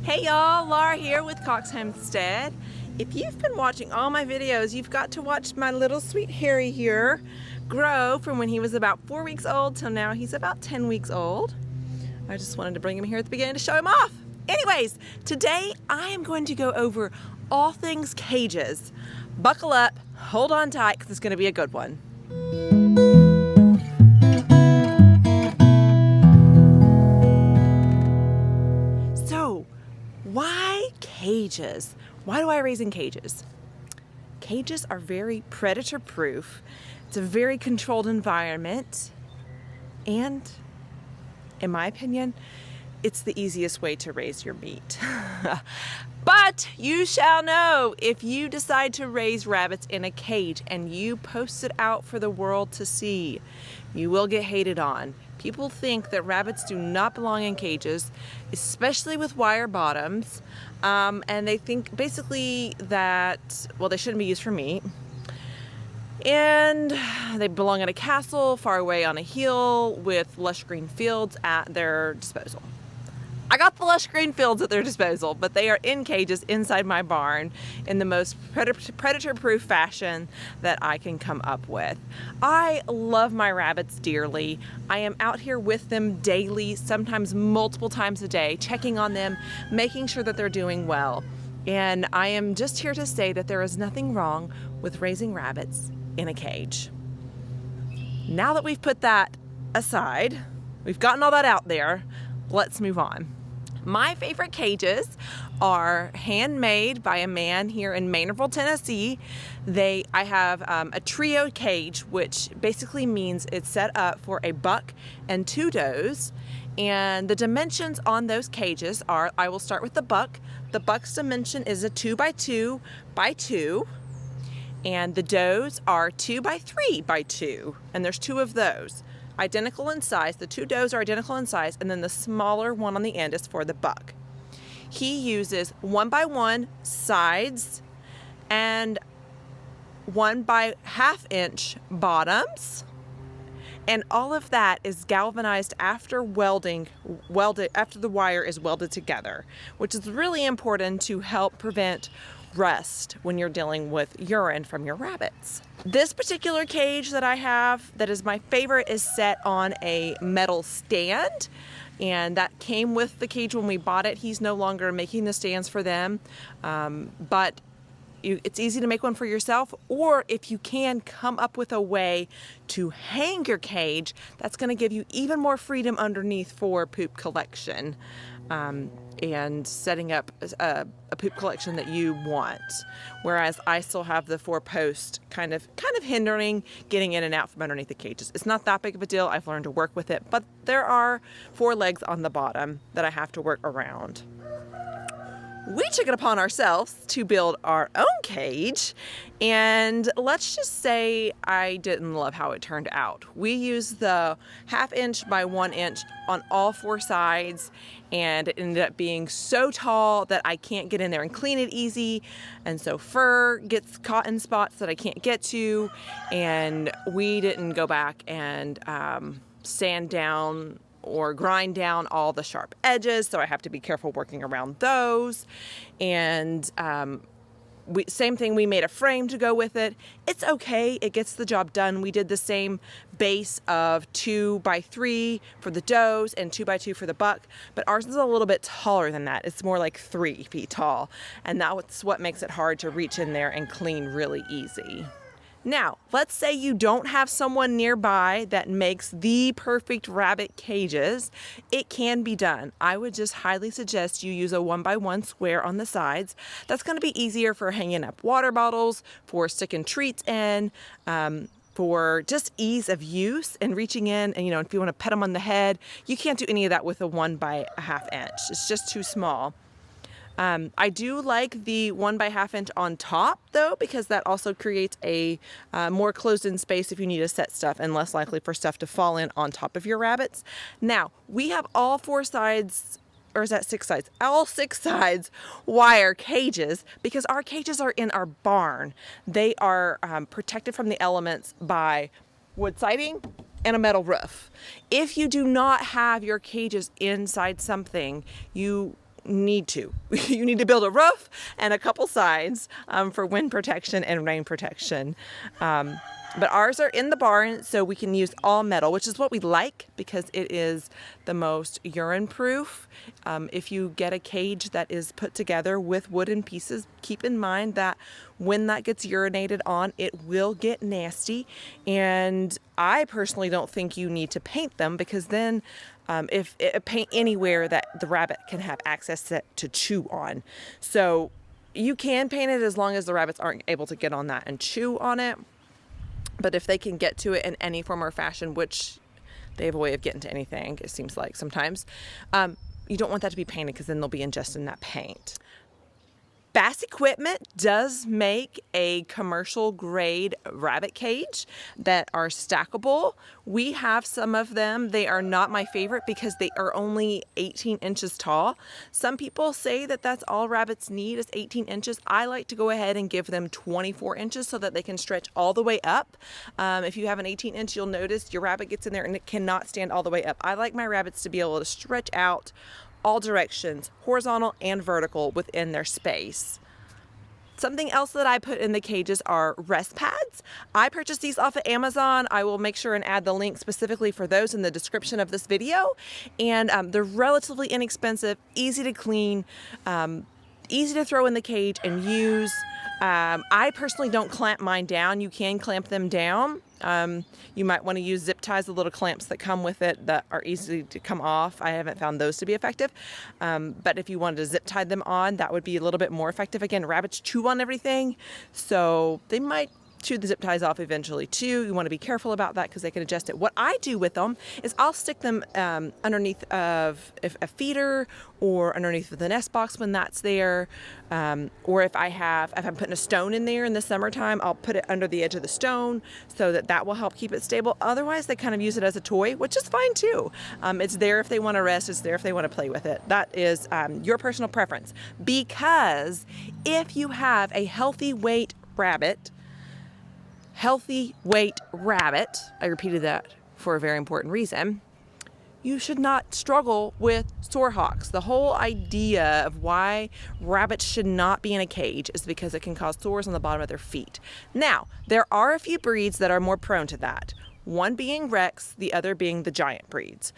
Hey y'all, Laura here with Cox Homestead. If you've been watching all my videos, you've got to watch my little sweet Harry here grow from when he was about 4 weeks old till now he's about 10 weeks old. I just wanted to bring him here at the beginning to show him off. Anyways, today I am going to go over all things cages. Buckle up, hold on tight, because it's going to be a good one. So, why cages? Why do I raise in cages? Cages are very predator proof. It's a very controlled environment. And, in my opinion, it's the easiest way to raise your meat. But you shall know, if you decide to raise rabbits in a cage and you post it out for the world to see, you will get hated on. People think that rabbits do not belong in cages, especially with wire bottoms, and they think basically that, well, they shouldn't be used for meat, and they belong in a castle far away on a hill with lush green fields at their disposal. I got the lush green fields at their disposal, but they are in cages inside my barn in the most predator-proof fashion that I can come up with. I love my rabbits dearly. I am out here with them daily, sometimes multiple times a day, checking on them, making sure that they're doing well. And I am just here to say that there is nothing wrong with raising rabbits in a cage. Now that we've put that aside, we've gotten all that out there, let's move on. My favorite cages are handmade by a man here in Maynardville, Tennessee. I have a trio cage, which basically means it's set up for a buck and 2 does. And the dimensions on those cages are, I will start with the buck. The buck's dimension is a 2 by 2 by 2. And the does are 2 by 3 by 2. And there's 2 of those. Identical in size. The 2 does are identical in size, and then the smaller one on the end is for the buck. He uses 1 by 1 sides and 1 by 1/2 inch bottoms, and all of that is galvanized after after the wire is welded together, which is really important to help prevent rust when you're dealing with urine from your rabbits. This particular cage that I have that is my favorite is set on a metal stand, and that came with the cage when we bought it. He's no longer making the stands for them, but it's easy to make one for yourself, or if you can come up with a way to hang your cage, that's going to give you even more freedom underneath for poop collection. And setting up a poop collection that you want. Whereas I still have the 4-post kind of hindering getting in and out from underneath the cages. It's not that big of a deal. I've learned to work with it, but there are 4 legs on the bottom that I have to work around. We took it upon ourselves to build our own cage, and let's just say I didn't love how it turned out. We used the 1/2 inch by 1 inch on all 4 sides, and it ended up being so tall that I can't get in there and clean it easy, and so fur gets caught in spots that I can't get to, and we didn't go back and sand down or grind down all the sharp edges, so I have to be careful working around those. And same thing, we made a frame to go with it. It's okay, it gets the job done. We did the same base of 2 by 3 for the does and 2 by 2 for the buck, but ours is a little bit taller than that. It's more like 3 feet tall, and that's what makes it hard to reach in there and clean really easy. Now, let's say you don't have someone nearby that makes the perfect rabbit cages. It can be done. I would just highly suggest you use a 1 by 1 square on the sides. That's going to be easier for hanging up water bottles, for sticking treats in, for just ease of use and reaching in. And, if you want to pet them on the head, you can't do any of that with a 1 by 1/2 inch. It's just too small. I do like the 1 by 1/2 inch on top though, because that also creates a more closed-in space if you need to set stuff, and less likely for stuff to fall in on top of your rabbits. Now, we have all 4 sides, or is that 6 sides? All 6 sides wire cages, because our cages are in our barn. They are protected from the elements by wood siding and a metal roof. If you do not have your cages inside something, you need to. You need to build a roof and a couple sides for wind protection and rain protection. But ours are in the barn, so we can use all metal, which is what we like because it is the most urine proof. If you get a cage that is put together with wooden pieces, keep in mind that when that gets urinated on, it will get nasty. And I personally don't think you need to paint them because then if paint anywhere that the rabbit can have access to chew on. So you can paint it as long as the rabbits aren't able to get on that and chew on it. But if they can get to it in any form or fashion, which they have a way of getting to anything, it seems like sometimes, you don't want that to be painted because then they'll be ingesting that paint. Bass Equipment does make a commercial grade rabbit cage that are stackable. We have some of them. They are not my favorite because they are only 18 inches tall. Some people say that that's all rabbits need is 18 inches. I like to go ahead and give them 24 inches so that they can stretch all the way up. If you have an 18 inch, you'll notice your rabbit gets in there and it cannot stand all the way up. I like my rabbits to be able to stretch out all directions, horizontal and vertical within their space. Something else that I put in the cages are rest pads. I purchased these off of Amazon. I will make sure and add the link specifically for those in the description of this video. And they're relatively inexpensive, easy to clean, easy to throw in the cage and use. I personally don't clamp mine down. You can clamp them down. You might want to use zip ties, the little clamps that come with it that are easy to come off. I haven't found those to be effective. But if you wanted to zip tie them on, that would be a little bit more effective. Again, rabbits chew on everything, so they might chew the zip ties off eventually too. You want to be careful about that because they can adjust it. What I do with them is I'll stick them underneath of a feeder or underneath of the nest box when that's there. Or if I'm putting a stone in there in the summertime, I'll put it under the edge of the stone so that will help keep it stable. Otherwise, they kind of use it as a toy, which is fine too. It's there if they want to rest. It's there if they want to play with it. That is your personal preference. Because if you have a healthy weight rabbit, I repeated that for a very important reason, you should not struggle with sore hocks. The whole idea of why rabbits should not be in a cage is because it can cause sores on the bottom of their feet. Now, there are a few breeds that are more prone to that. One being Rex, the other being the giant breeds,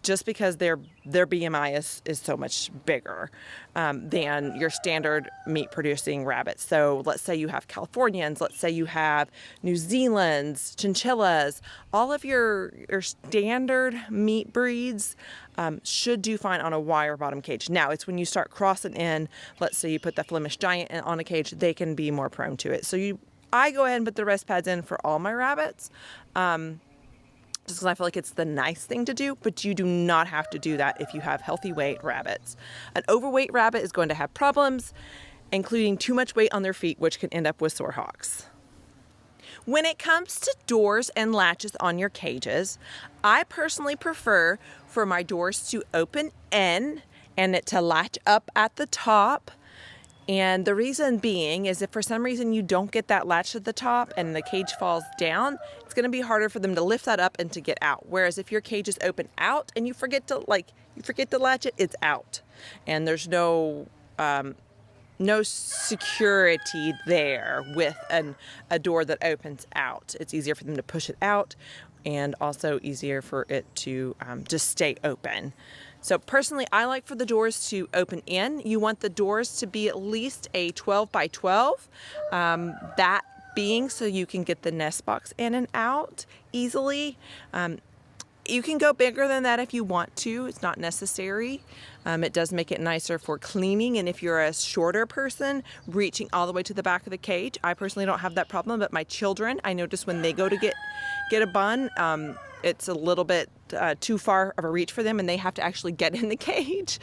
just because their BMI is so much bigger than your standard meat-producing rabbits. So let's say you have Californians, let's say you have New Zealands, chinchillas, all of your standard meat breeds should do fine on a wire bottom cage. Now, it's when you start crossing in, let's say you put the Flemish Giant on a cage, they can be more prone to it. So I go ahead and put the rest pads in for all my rabbits, just because I feel like it's the nice thing to do, but you do not have to do that if you have healthy weight rabbits. An overweight rabbit is going to have problems, including too much weight on their feet, which can end up with sore hocks. When it comes to doors and latches on your cages, I personally prefer for my doors to open in and it to latch up at the top. And the reason being is if for some reason you don't get that latch at the top and the cage falls down, it's going to be harder for them to lift that up and to get out. Whereas if your cage is open out and you forget to latch it, it's out. And there's no security there with a door that opens out. It's easier for them to push it out and also easier for it to just stay open. So personally, I like for the doors to open in. You want the doors to be at least a 12 by 12. That being so you can get the nest box in and out easily. You can go bigger than that if you want to. It's not necessary. It does make it nicer for cleaning. And if you're a shorter person, reaching all the way to the back of the cage, I personally don't have that problem. But my children, I notice when they go to get a bun, it's a little bit too far of a reach for them and they have to actually get in the cage.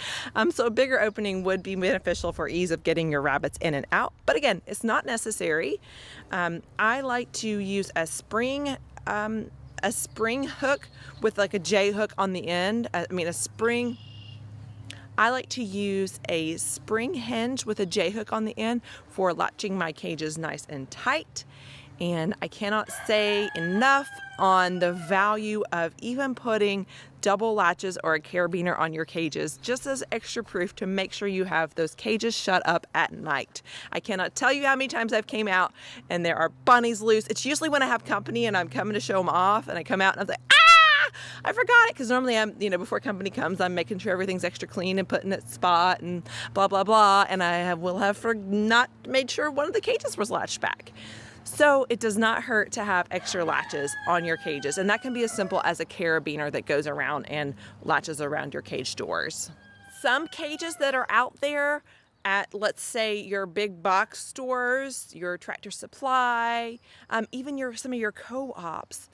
So a bigger opening would be beneficial for ease of getting your rabbits in and out. But again, it's not necessary. I like to use a spring hook with like a J hook on the end. I like to use a spring hinge with a J hook on the end for latching my cages nice and tight. And I cannot say enough on the value of even putting double latches or a carabiner on your cages, just as extra proof to make sure you have those cages shut up at night. I cannot tell you how many times I've came out and there are bunnies loose. It's usually when I have company and I'm coming to show them off, and I come out and I'm like, I forgot it, because normally I'm, before company comes, I'm making sure everything's extra clean and putting it spot and blah, blah, blah. And I will have not made sure one of the cages was latched back. So it does not hurt to have extra latches on your cages. And that can be as simple as a carabiner that goes around and latches around your cage doors. Some cages that are out there at, let's say, your big box stores, your Tractor Supply, even some of your co-ops,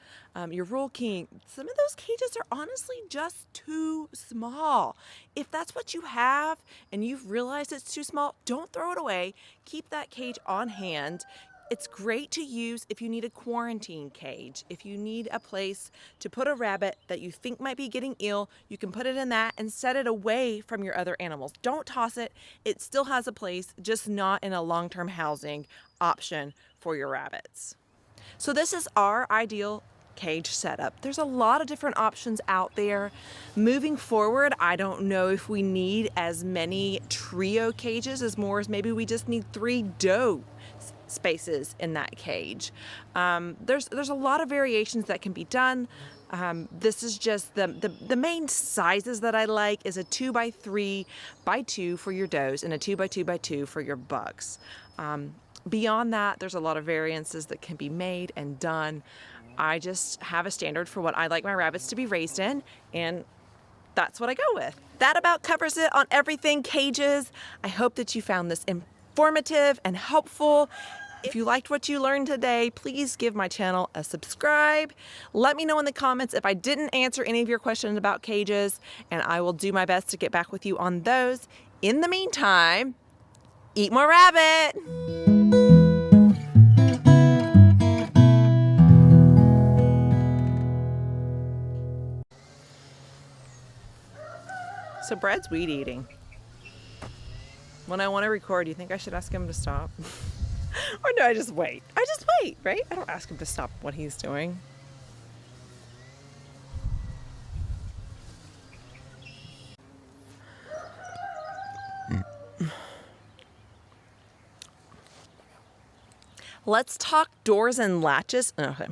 your Rural King, some of those cages are honestly just too small. If that's what you have and you've realized it's too small, don't throw it away. Keep that cage on hand. It's great to use if you need a quarantine cage. If you need a place to put a rabbit that you think might be getting ill, you can put it in that and set it away from your other animals. Don't toss it. It still has a place, just not in a long-term housing option for your rabbits. So this is our ideal cage setup. There's a lot of different options out there. Moving forward, I don't know if we need as many trio cages as maybe we just need 3 doe spaces in that cage. There's a lot of variations that can be done. This is just the main sizes that I like is a 2x3x2 for your does and a 2x2x2 for your bucks. Beyond that, there's a lot of variances that can be made and done. I just have a standard for what I like my rabbits to be raised in, and that's what I go with. That about covers it on everything cages. I hope that you found this informative and helpful. If you liked what you learned today, please give my channel a subscribe. Let me know in the comments if I didn't answer any of your questions about cages, and I will do my best to get back with you on those. In the meantime, eat more rabbit! So Brad's weed eating. When I want to record, do you think I should ask him to stop? Or do I just wait? I just wait, right? I don't ask him to stop what he's doing. Let's talk doors and latches. Okay.